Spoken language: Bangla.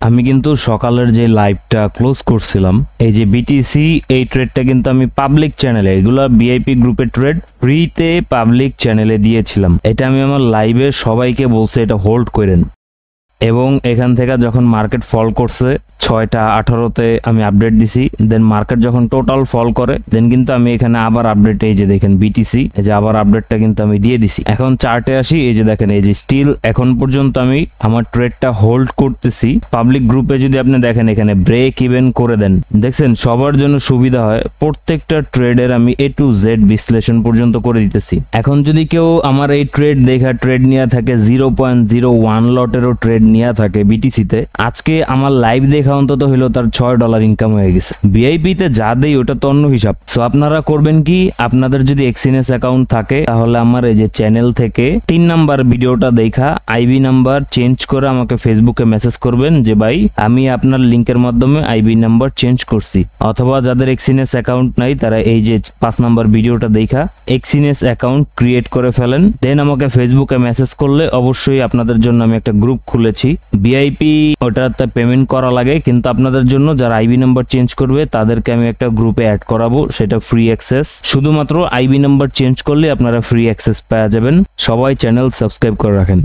আমি কিন্তু সকালের যে লাইভটা ক্লোজ করছিলাম, এই যে বিটিসি, এই ট্রেডটা কিন্তু আমি পাবলিক চ্যানেলে, এগুলো ভিআইপি গ্রুপের ট্রেড, ফ্রিতে পাবলিক চ্যানেলে দিয়েছিলাম। এটা আমি আমার লাইভে সবাইকে বলছি এটা হোল্ড করেন। এবং এখান থেকে যখন মার্কেট ফল করছে 6:18-তে আমি আপডেট দিছি, দেন মার্কেট যখন টোটাল ফল করে দেন কিন্তু আমি এখানে আবার আপডেট, এই যে দেখেন বিটিসি, এই যে আবার আপডেটটা কিন্তু আমি দিয়ে দিছি। এখন চার্টে আসি, এই যে দেখেন এই যে স্টিল এখন পর্যন্ত আমি আমার ট্রেডটা হোল্ড করতেছি। পাবলিক গ্রুপে যদি আপনি দেখেন এখানে ব্রেক ইভেন করে দেন, দেখছেন সবার জন্য সুবিধা হয়, প্রত্যেকটা ট্রেডের আমি A to Z বিশ্লেষণ পর্যন্ত করে দিতেছি। এখন যদি কেউ আমার এই ট্রেড দেখা ট্রেড নিয়ে থাকে 0.01 লটেরও ট্রেড নিয়ে থাকে বিটিসিতে, আজকে আমার লাইভ দেখা অন্তত হইলো তার $6 ইনকাম হয়ে গেছে। ভিআইপি তে যা দেই ওটা তো অন্য হিসাব। সো আপনারা করবেন কি, আপনাদের যদি এক্সিনেস অ্যাকাউন্ট থাকে তাহলে আমার এই যে চ্যানেল থেকে 3 নাম্বার ভিডিওটা দেখা আইবি নাম্বার চেঞ্জ করে আমাকে ফেসবুকে মেসেজ করবেন যে ভাই আমি আপনার লিংকের মাধ্যমে আইবি নাম্বার চেঞ্জ করছি। অথবা যাদের এক্সিনেস অ্যাকাউন্ট নাই তারা এই যে 5 নাম্বার ভিডিওটা দেখা এক্সিনেস অ্যাকাউন্ট ক্রিয়েট করে ফেলেন, দেন আমাকে ফেসবুকে মেসেজ করলে অবশ্যই আপনাদের জন্য আমি একটা গ্রুপ খুলেছি। ভিআইপি ওটাতে পেমেন্ট করা লাগে, কিন্তু আপনাদের জন্য যারা আইবি নাম্বার চেঞ্জ করবে তাদেরকে আমি একটা গ্রুপে অ্যাড করাবো, সেটা ফ্রি অ্যাক্সেস। শুধুমাত্র আইবি নাম্বার চেঞ্জ করলে আপনারা ফ্রি অ্যাক্সেস পেয়ে যাবেন। সবাই চ্যানেল সাবস্ক্রাইব করে রাখেন।